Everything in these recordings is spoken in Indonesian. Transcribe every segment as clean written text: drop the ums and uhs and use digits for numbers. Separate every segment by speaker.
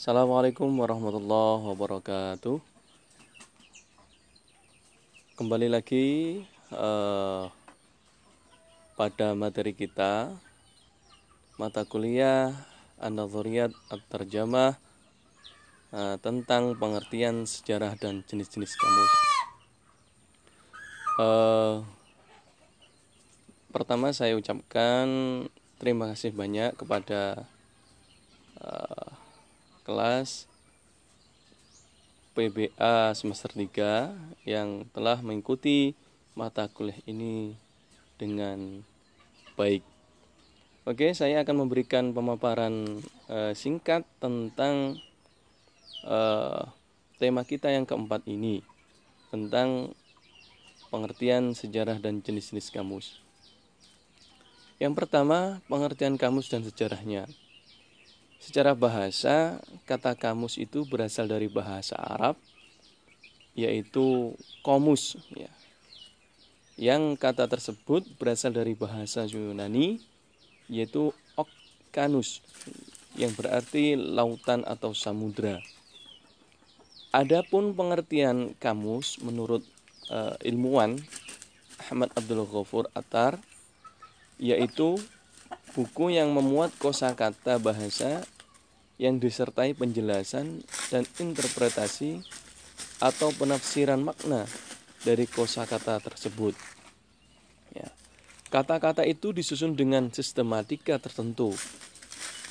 Speaker 1: Assalamualaikum warahmatullahi wabarakatuh. Kembali lagi pada materi kita, mata kuliah An-Nadhuriyat At-Tarjamah tentang pengertian sejarah dan jenis-jenis kamus. Pertama saya ucapkan terima kasih banyak kepada kelas PBA semester 3 yang telah mengikuti mata kuliah ini dengan baik. Oke, saya akan memberikan pemaparan singkat tentang tema kita yang keempat ini, tentang pengertian sejarah dan jenis-jenis kamus. Yang pertama, pengertian kamus dan sejarahnya. Secara bahasa, kata kamus itu berasal dari bahasa Arab, yaitu komus, ya. Yang kata tersebut berasal dari bahasa Yunani, yaitu okkanus, yang berarti lautan atau samudra. Adapun pengertian kamus menurut ilmuwan Ahmad Abdul Ghafur Attar, yaitu buku yang memuat kosakata bahasa yang disertai penjelasan dan interpretasi atau penafsiran makna dari kosakata tersebut. Ya. Kata-kata itu disusun dengan sistematika tertentu,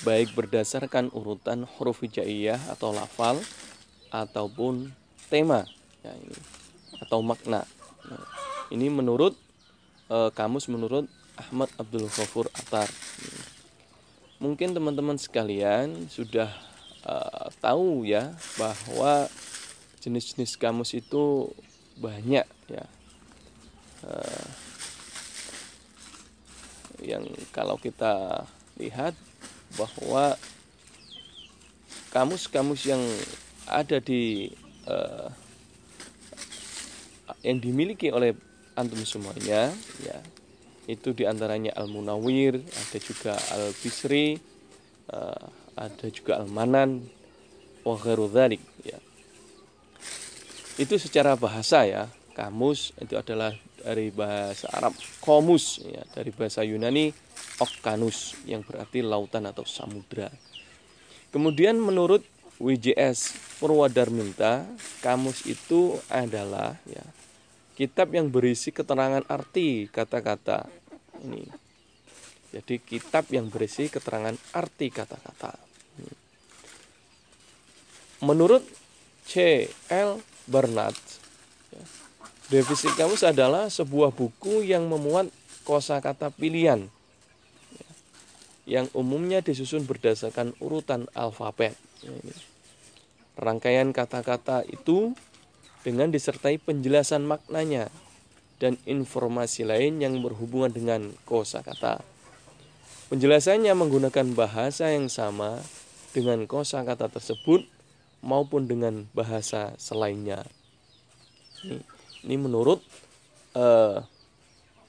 Speaker 1: baik berdasarkan urutan huruf hijaiyah atau lafal ataupun tema, ya, atau makna. Nah, ini menurut kamus menurut Ahmad Abdul Ghafur Attar. Mungkin teman-teman sekalian sudah tahu ya bahwa jenis-jenis kamus itu banyak ya. Yang kalau kita lihat bahwa kamus-kamus yang ada di yang dimiliki oleh antum semuanya ya, itu diantaranya Al-Munawwir, ada juga Al-Bisri, ada juga Al-Manan, wa ghairu dzalik ya. Itu secara bahasa ya. Kamus itu adalah dari bahasa Arab komus ya, dari bahasa Yunani okkanus yang berarti lautan atau samudra. Kemudian menurut WJS Purwadarminta, kamus itu adalah ya, kitab yang berisi keterangan arti kata-kata ini. Jadi kitab yang berisi keterangan arti kata-kata. Menurut C.L. Barnard, ya, definisi kamus adalah sebuah buku yang memuat kosakata pilihan, ya, yang umumnya disusun berdasarkan urutan alfabet. Ya, ini. Rangkaian kata-kata itu dengan disertai penjelasan maknanya dan informasi lain yang berhubungan dengan kosakata. Penjelasannya menggunakan bahasa yang sama dengan kosakata tersebut maupun dengan bahasa selainnya. Ini menurut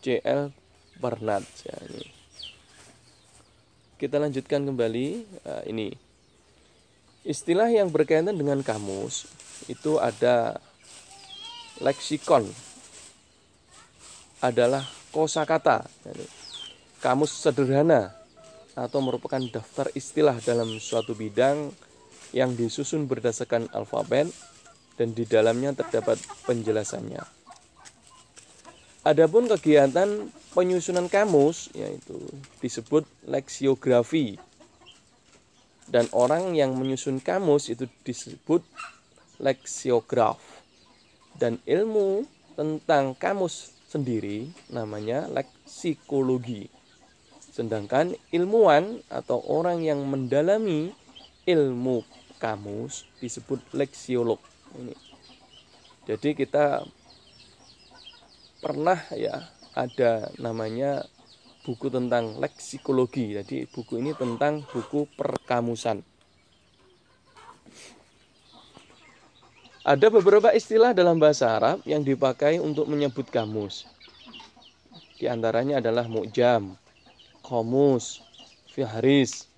Speaker 1: C.L. Barnard. Ya, ini. Kita lanjutkan kembali. Ini istilah yang berkaitan dengan kamus itu ada leksikon, adalah kosakata, kamus sederhana atau merupakan daftar istilah dalam suatu bidang yang disusun berdasarkan alfabet dan di dalamnya terdapat penjelasannya. Adapun kegiatan penyusunan kamus yaitu disebut leksiografi, dan orang yang menyusun kamus itu disebut leksiograf, dan ilmu tentang kamus sendiri namanya leksikologi. Sedangkan ilmuwan atau orang yang mendalami ilmu kamus disebut leksiolog. Ini. Jadi kita pernah ya ada namanya buku tentang leksikologi. Jadi buku ini tentang buku perkamusan. Ada beberapa istilah dalam bahasa Arab yang dipakai untuk menyebut kamus. Di antaranya adalah mu'jam, qamus, fihris,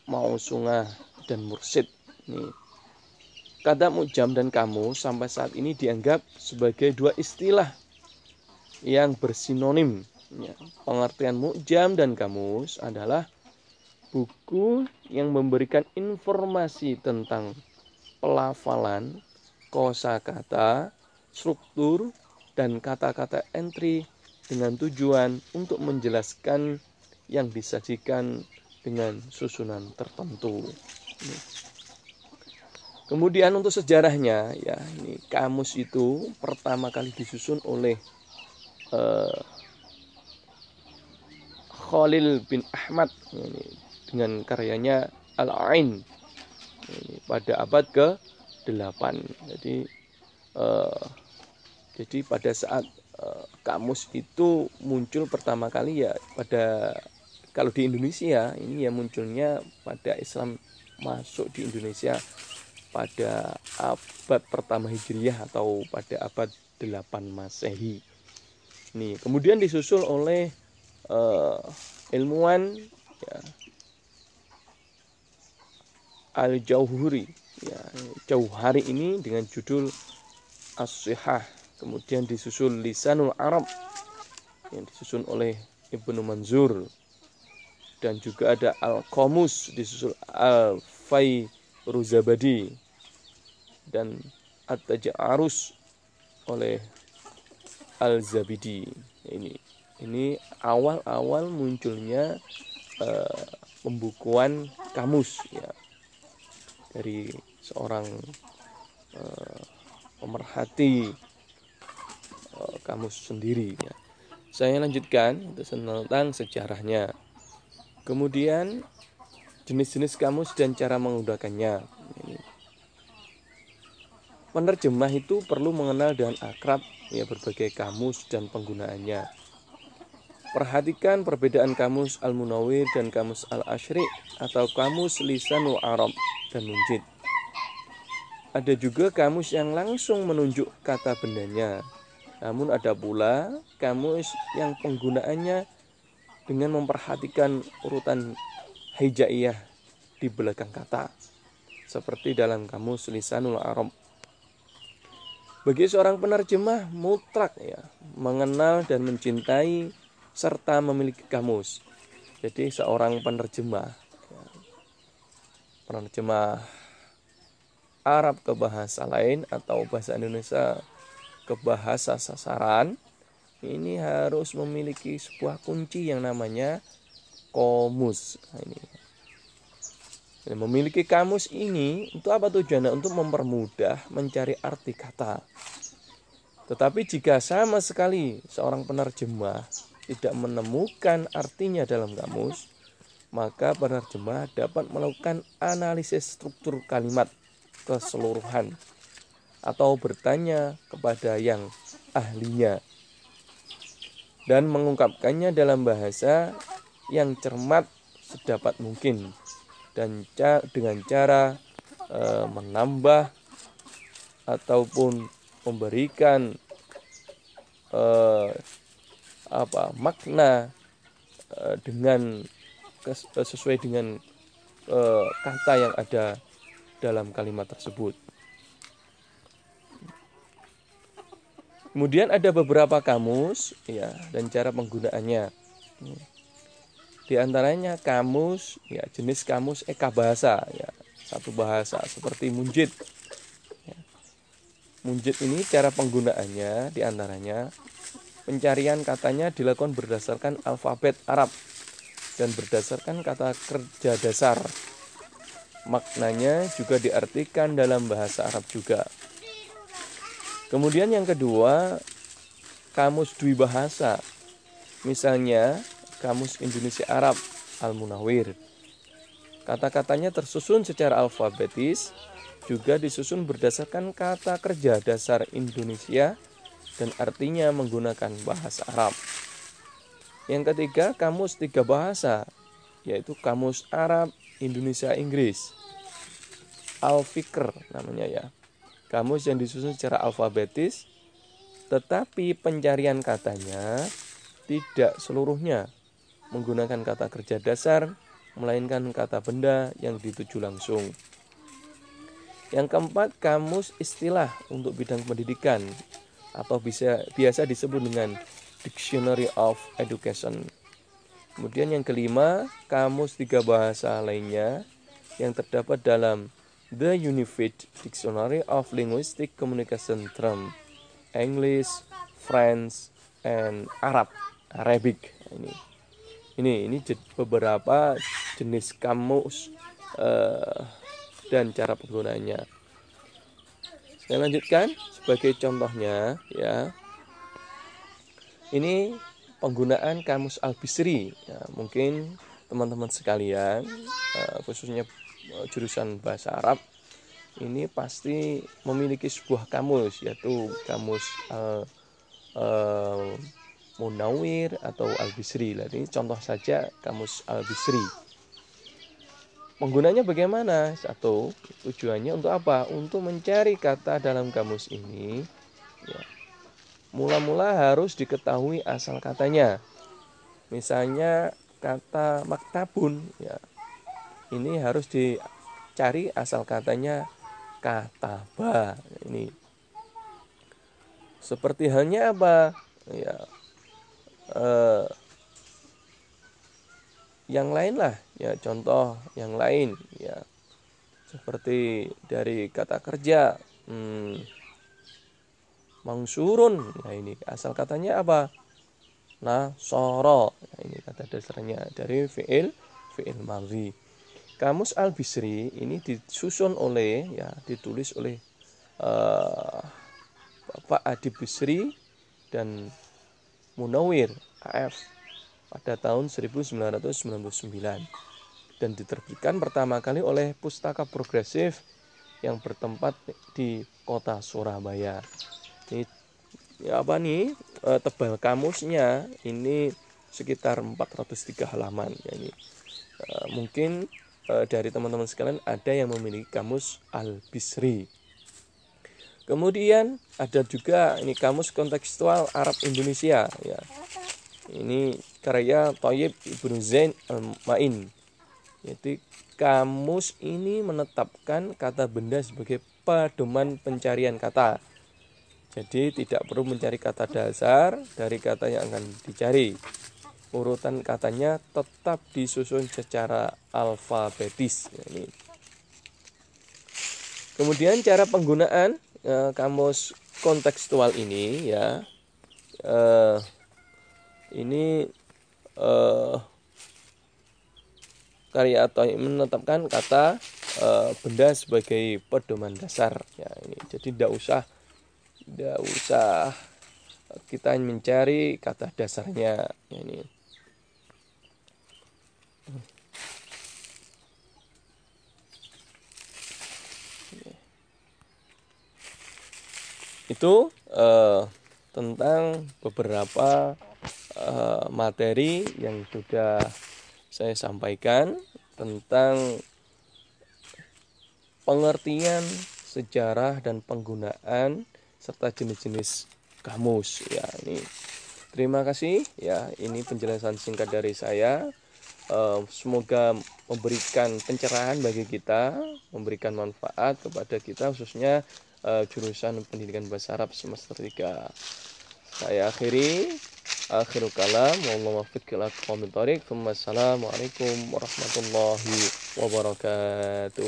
Speaker 1: mausungah, dan mursid. Nih, kata mu'jam dan kamus sampai saat ini dianggap sebagai dua istilah yang bersinonim. Ya, pengertian mu'jam dan kamus adalah buku yang memberikan informasi tentang pelafalan, kosakata, struktur, dan kata-kata entry dengan tujuan untuk menjelaskan yang disajikan dengan susunan tertentu. Kemudian untuk sejarahnya, ya ini kamus itu pertama kali disusun oleh Khalil bin Ahmad ini, dengan karyanya Al-Ain ini, pada abad ke-8. Jadi pada saat kamus itu muncul pertama kali ya pada, kalau di Indonesia ini ya munculnya pada Islam masuk di Indonesia pada abad pertama Hijriah atau pada abad 8 Masehi. Nih, kemudian disusul oleh ilmuwan ya, Al-Jauhari ya, Jauhari ini dengan judul As-Sihah. Kemudian disusul Lisanul Arab yang disusun oleh Ibnu Manzur, dan juga ada Al-Qamus disusul Al-Fairuzabadi, dan At-Taja'arus oleh Al-Zabidi. Ini awal-awal munculnya pembukuan kamus ya, dari seorang pemerhati kamus sendiri ya. Saya lanjutkan tentang sejarahnya. Kemudian jenis-jenis kamus dan cara menggunakannya. Penerjemah itu perlu mengenal dengan akrab ya berbagai kamus dan penggunaannya. Perhatikan perbedaan kamus Al-Munawwir dan kamus Al-Asyri atau kamus Lisanul Arab dan Munjid. Ada juga kamus yang langsung menunjuk kata bendanya. Namun ada pula kamus yang penggunaannya dengan memperhatikan urutan hijaiyah di belakang kata, seperti dalam kamus Lisanul Arab. Bagi seorang penerjemah mutlak ya, mengenal dan mencintai serta memiliki kamus. Jadi seorang penerjemah Arab ke bahasa lain atau bahasa Indonesia ke bahasa sasaran, ini harus memiliki sebuah kunci yang namanya komus. Memiliki kamus ini untuk apa tujuannya? Untuk mempermudah mencari arti kata. Tetapi jika sama sekali seorang penerjemah tidak menemukan artinya dalam kamus, maka penerjemah dapat melakukan analisis struktur kalimat keseluruhan atau bertanya kepada yang ahlinya dan mengungkapkannya dalam bahasa yang cermat sedapat mungkin, dan dengan cara menambah ataupun memberikan makna dengan sesuai dengan kata yang ada dalam kalimat tersebut. Kemudian ada beberapa kamus ya dan cara penggunaannya. Di antaranya kamus ya, jenis kamus eka bahasa ya, satu bahasa seperti Munjid. Ya. Munjid ini cara penggunaannya di antaranya pencarian katanya dilakukan berdasarkan alfabet Arab dan berdasarkan kata kerja dasar. Maknanya juga diartikan dalam bahasa Arab juga. Kemudian yang kedua, kamus dwibahasa. Misalnya kamus Indonesia Arab Al-Munawwir. Kata-katanya tersusun secara alfabetis, juga disusun berdasarkan kata kerja dasar Indonesia dan artinya menggunakan bahasa Arab. Yang ketiga, kamus tiga bahasa, yaitu kamus Arab, Indonesia, Inggris. Al-Fikr namanya ya. Kamus yang disusun secara alfabetis, tetapi pencarian katanya tidak seluruhnya menggunakan kata kerja dasar, melainkan kata benda yang dituju langsung. Yang keempat, kamus istilah untuk bidang pendidikan atau biasa disebut dengan Dictionary of Education. Kemudian yang kelima, kamus 3 bahasa lainnya yang terdapat dalam The Unified Dictionary of Linguistic Communication Term, English, French, and Arabic. Ini beberapa jenis kamus dan cara penggunaannya. Saya lanjutkan sebagai contohnya ya. Ini penggunaan kamus Al-Bisri ya, mungkin teman-teman sekalian khususnya jurusan bahasa Arab ini pasti memiliki sebuah kamus, yaitu kamus Munawir atau Al-Bisri. Ini contoh saja kamus Al-Bisri. Penggunanya bagaimana? Satu, tujuannya untuk apa? Untuk mencari kata dalam kamus ini ya, mula-mula harus diketahui asal katanya. Misalnya kata maktabun ya, ini harus dicari asal katanya kataba. Ini seperti halnya apa ya, yang lain lah ya, contoh yang lain ya, seperti dari kata kerja mangsurun. Nah ini asal katanya apa? Nasoro. Nah, ini kata dasarnya dari fi'il madhi. Kamus Al-Bisri ini disusun oleh ya, ditulis oleh Bapak Adib Bisri dan Munawir AF pada tahun 1999 dan diterbitkan pertama kali oleh Pustaka Progresif yang bertempat di kota Surabaya. Ini ya apa nih, tebal kamusnya ini sekitar 403 halaman ya, ini mungkin dari teman-teman sekalian ada yang memiliki kamus Al-Bisri. Kemudian ada juga ini kamus kontekstual Arab Indonesia ya. Ini karya Thayyib Ibnu Zain Al-Ma'in. Jadi kamus ini menetapkan kata benda sebagai pedoman pencarian kata. Jadi tidak perlu mencari kata dasar dari kata yang akan dicari. Urutan katanya tetap disusun secara alfabetis. Ini. Kemudian cara penggunaan kamus kontekstual ini ya, ini karya atau menetapkan kata benda sebagai pedoman dasar ya. Ini jadi tidak usah kita mencari kata dasarnya ya, ini. Itu tentang beberapa materi yang sudah saya sampaikan tentang pengertian, sejarah dan penggunaan serta jenis-jenis kamus ya. Ini terima kasih ya, ini penjelasan singkat dari saya. Semoga memberikan pencerahan bagi kita, memberikan manfaat kepada kita khususnya jurusan pendidikan bahasa Arab semester 3. Saya akhirul kalam, wallahu muwaffiq ila aqwamit thoriq. Wassalamualaikum warahmatullahi wabarakatuh.